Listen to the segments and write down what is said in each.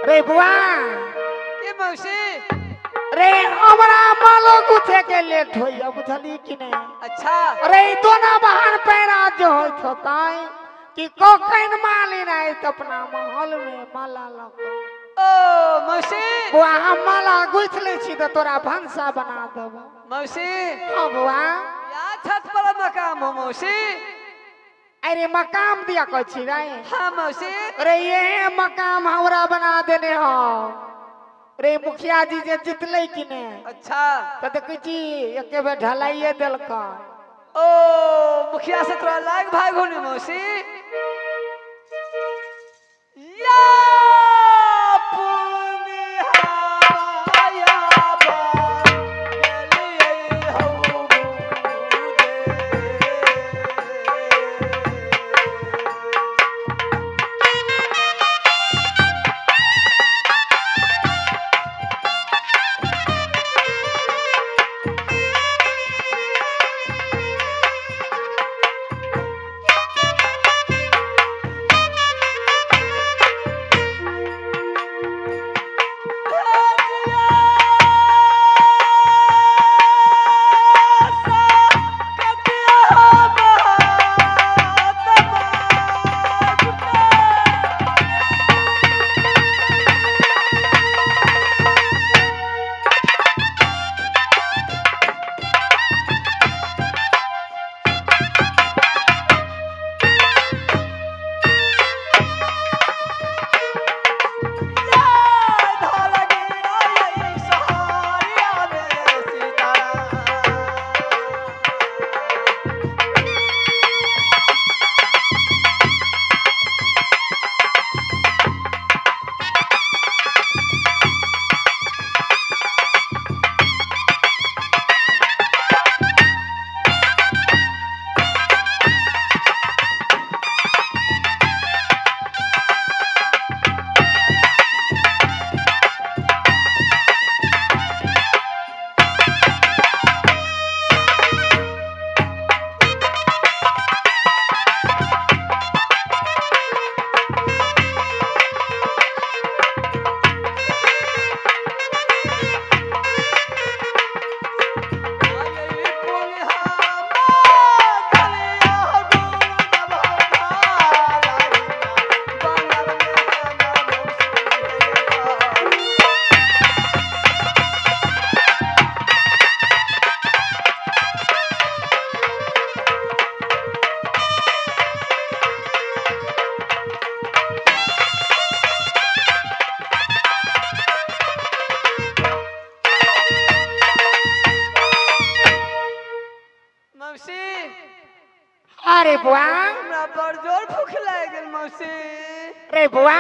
रे बुआ के मौसी रे हमरा मालो गुथे के लेट होई अब बुझली कि नहीं। अच्छा रे दोना बहन पैरा जो होत होताई कि कोकैन माली नहीं तो अपना महल में माला लग ओ मौसी बुआ हम माला गुथ ले छी तो तोरा भंसा बना देब। मौसी हां बुआ या छत पर मकाम हो मौसी। अरे मकाम दिया कह छी रे। हाँ मौसी रे ये मकाम हमरा बना देने हो रे मुखिया जी जे जितले कि ने। अच्छा तो देखी छी एके बेर ढलाइए देलका। ओ मुखिया से तोरा लाग भाग होने मौसी। या अरे बुआ हमरा बड़ जोर भूख लाग गेल मौसी। रे बुआ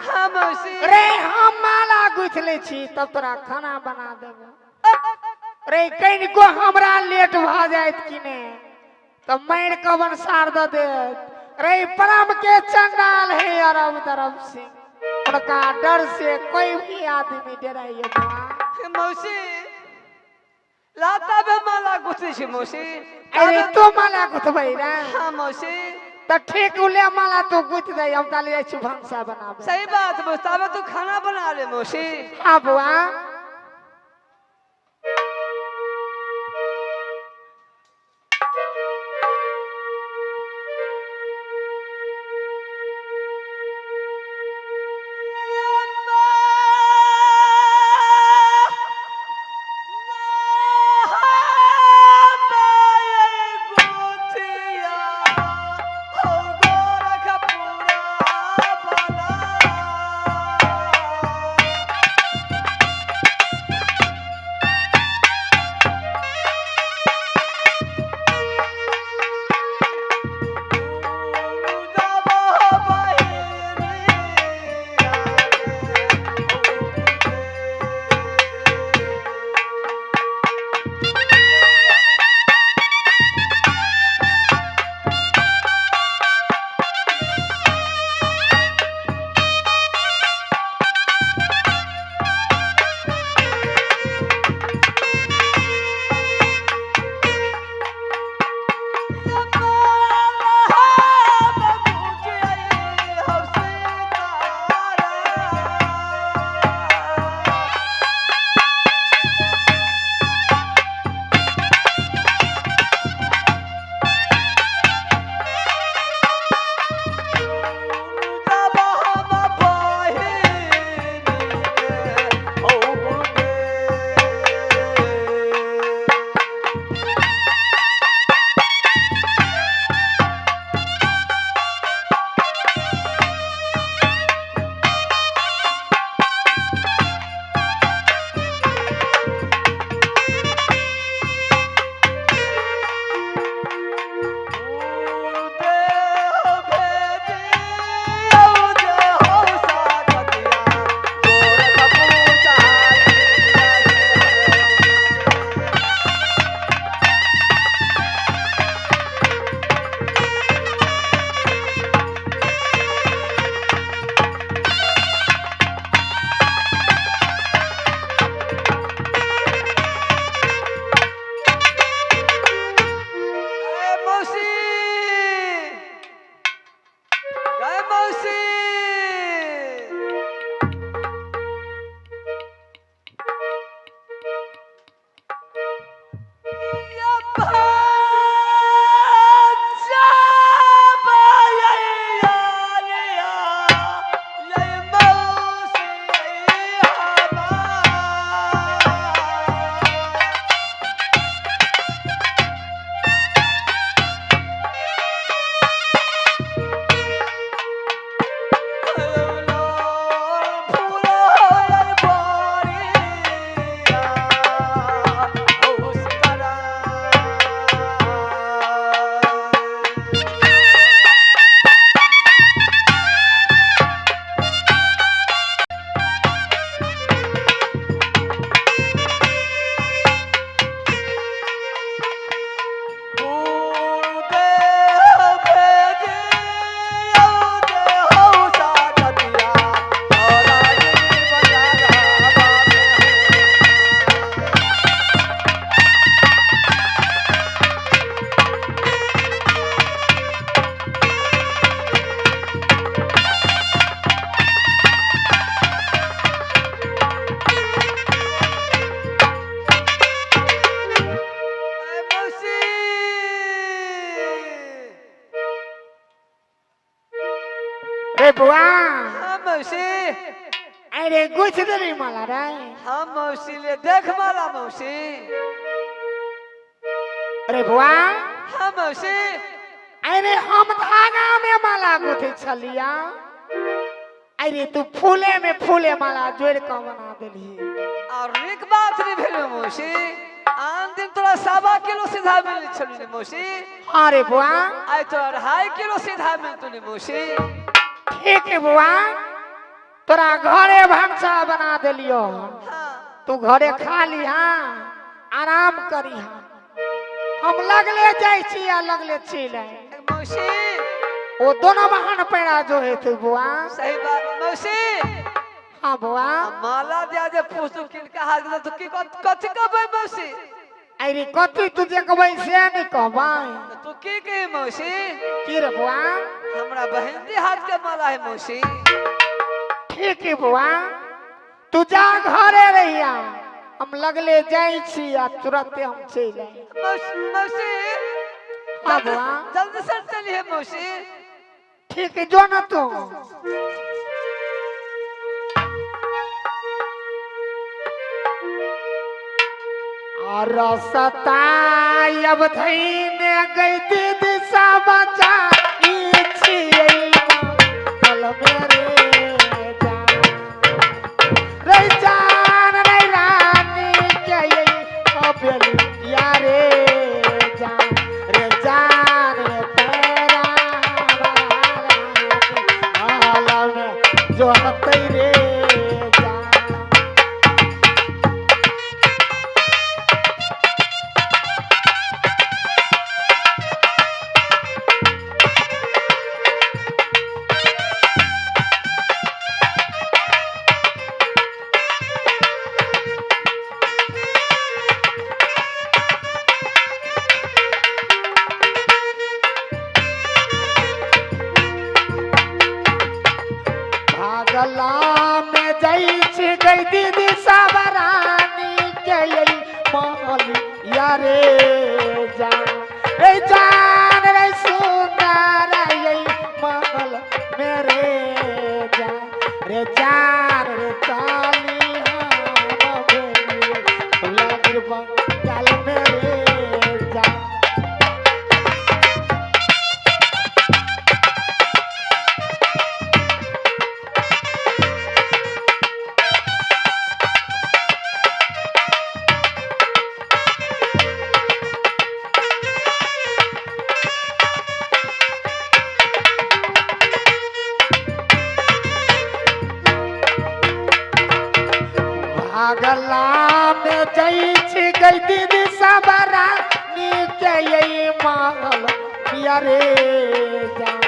हाँ मौसी रे हम माला गुथ ले छी तब तोरा खाना बना देब। रे कहीं को हमरा लेट भ जाइत कि ने तो मार कवन सार द देत। रे परम के चंडाल है अरब तरफ से उनका डर से कोई भी आदमी डराइए बुआ। मौसी लाता बे माला गुथी छी मौसी। अरे तो माला गुथबै रे। हाँ मौसी तो ठीक उले माला तो गुथ दे हम ताले जाय छी भंसा बनाबे। सही बात बतावे तू खाना बना ले मौसी। हां बुआ बुआ हाँ मौसी अरे गुछ देली माला रे हाँ मौसी ले देख माला मौसी अरे बुआ हाँ मौसी अरे हम धागा में माला गुथे छलिया अरे तू फूले में फूले माला जोड़ के बना देली और एक बात नहीं भेलो मौसी आन दिन तोरा 1.25 किलो सीधा मिल छली ने मौसी अरे बुआ आज तो 2.5 किलो सीधा मिल तूने मौसी ठीक है बुआ तोरा घरे भंसा बना देलियो हाँ तू घरे खा ली हाँ आराम करी हाँ हम लगले जाई छी आ लगले छिले मौसी वो दोनों बहन पैरा जो है थे बुआ सही बात मौसी हाँ बुआ माला दिया जे पुस्तु किन का हाथ तो की कथि कहबै मौसी अरे कथी तुझे कहबै से नहीं कहबै तू की कही मौसी की रे बुआ हमरा बहन दी हाथ के माला है मौसी ठीक है बुआ तू जा घरे रहिया हम लगले जाई छी आ तुरंत हम चले मौसी हाँ बुआ जल्दी से चलिए मौसी ठीक है जो न तू रसता अब धैने गई दीदी सा बचा कल मेरे रे जान रे रानी के यही यारे जान रे जान रे तेरा हाल में जो तेरे गला में जई छी गई दीदी साबरानी के यही माली यारे जान रे सुंदर यही माल मेरे रे जान रे काली हम बेली लगिर बंगाल मेरे जान गला में जई छी गई दीदी सबरा नीचे यही माल पिया रे जान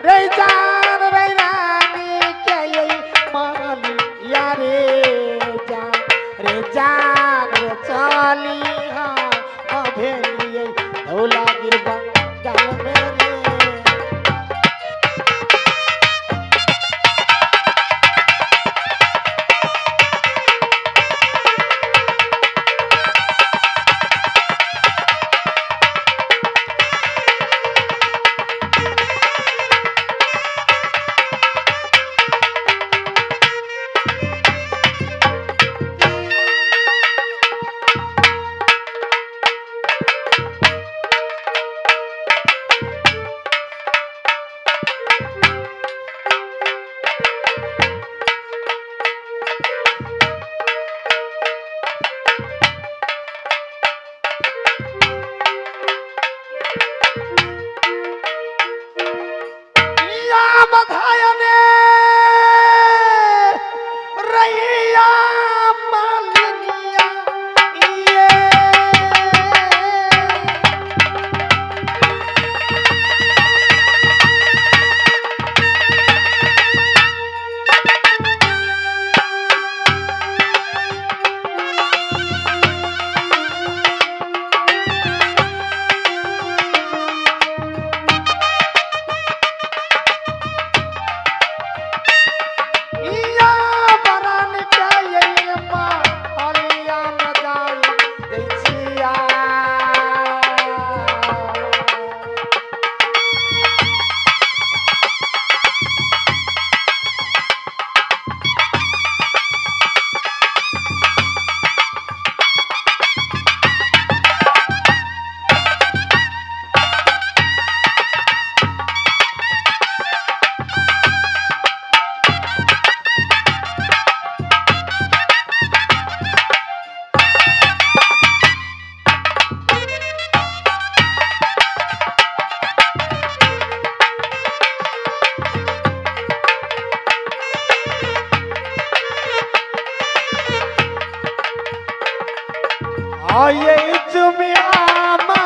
रे रानी के यही माल या रे जान रे चली हाँ भेलिए धौला गिर बंगाल मेरे ये चुमियामा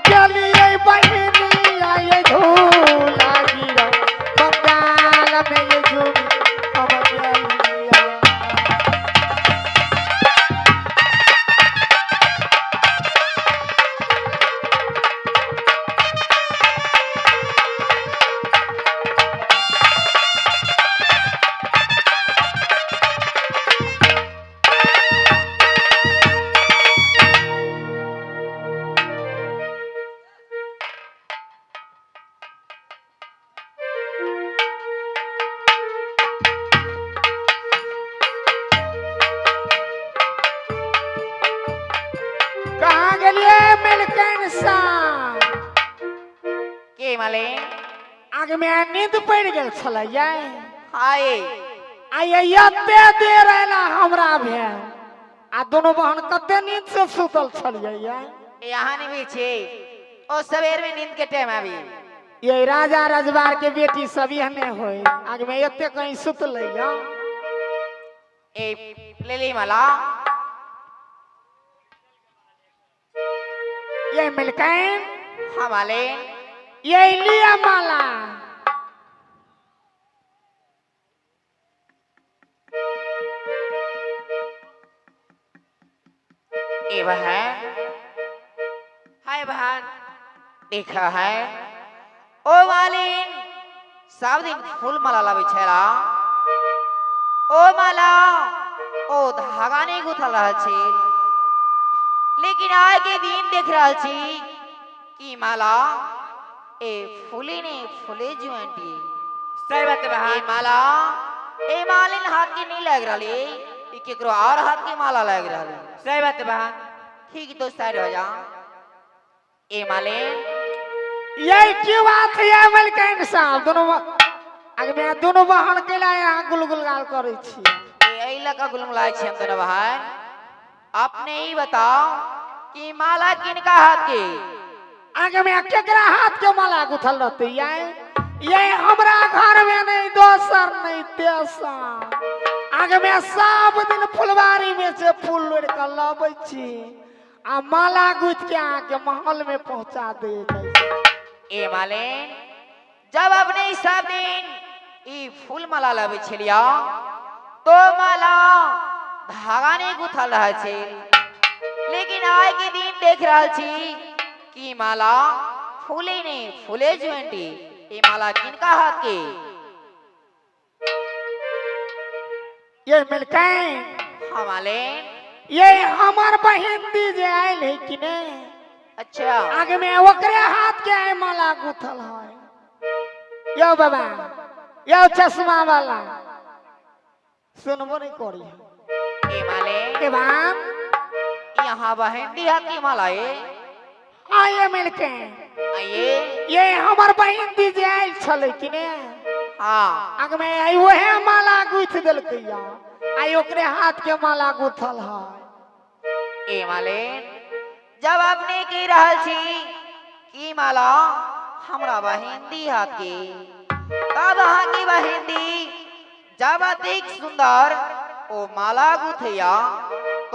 गलिए बहिनी आए झूला गिरा बंगाल में ये झूमी हम गलिया कहाँ गलिए मिलकन सा के माले आगे में नींद पड़ गल छलैया हाय आइए एते दे रहला हमरा भे आ दोनों बहन कते नींद से सुतल छलिए यहाँ नहीं भी छे ओ सवेर में नींद के टाइम आवी ये राजा रजवार के बेटी सब हने होय आगे में एते कहीं सुतलैया ए लेली माला ये मिलकन हाँ माले ये लिया माला ए बहन हाय बहन देखा है ओ मालिन सब दिन फूल माला लावे छेला ओ माला ओ धागा नहीं गुथल रहल छी लेकिन आय के दिन देख रहल छी कि माला ए फूले ने फूले जुएंटी सही बात है ए बहन माला ए मालिन हाथ के नहीं लग रही ई केकरो और हाथ के माला लग रही सही बात है बहन ठीक तो साइड हो जा ए मालिन ये क्यों बात है ये मिलकन साहब दोनों आगे में दोनों बहन के लाए यहाँ गुलगुल गाल करे छी ए लका गुलमुलाय छी हम दोनों बहन आपने ही बताओ कि माला किनका हाथ के आगे में केकरा हाथ के माला गुथल रहते ये हमरा घर में नहीं दोसर नहीं तेसर आगे में सब दिन फुलवारी में से फूल लोड़ कर लाबै छी आ माला गुथ के आके महल में पहुंचा दे ए मालिन जब अपने ई सब दिन ई फूल माला लावे छलिया तो माला धागा नहीं गुथल रह छे लेकिन आय के दिन देख रहल छी कि माला फूले ने फूले जुएंटी ए माला किनका हाथ के ये मिलकन हाँ मालिन ये हमार बहन दी जे आयल है कि ने अच्छा आगे में ओकरे हाथ के है माला गुथल है यो बाबा यो चश्मा वाला सुनबो नहीं करी ए मालिन के बान यहाँ बहन हाथ की माला है आये मिलके आइए ये हमार बहन दी जे आयल छले कि ने हाँ आगे में आई वहे माला गुथ देलकैया आई ओकरे हाथ के माला गुथल है ए मालिन जब आपने कह रहल छी कि माला हमरा बहिंदी हाथ के तब अहाँ की बहिंदी जब अधिक सुंदर ओ माला गुथैया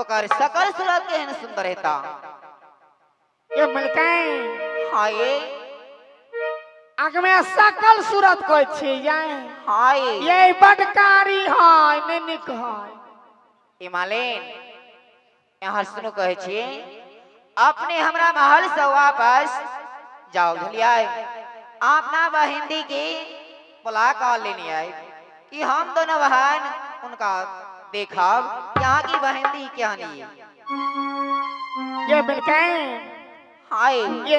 ओकर सकल सूरत केहन सुंदर हेता ये मिलके हाँ ये आगे में सकल सूरत कोई छी जाए हाँ ये बटकारी है नहीं निक है ए मालिन यहाँ सुनो कहे छी अपने हमरा महल से वापस जाओ झलिया अपना बहिंदी की बुला कर लेनी आए कि हम दोनों बहन उनका देखब यहाँ की बहिंदी क्या नहीं ये मिलके हाय ये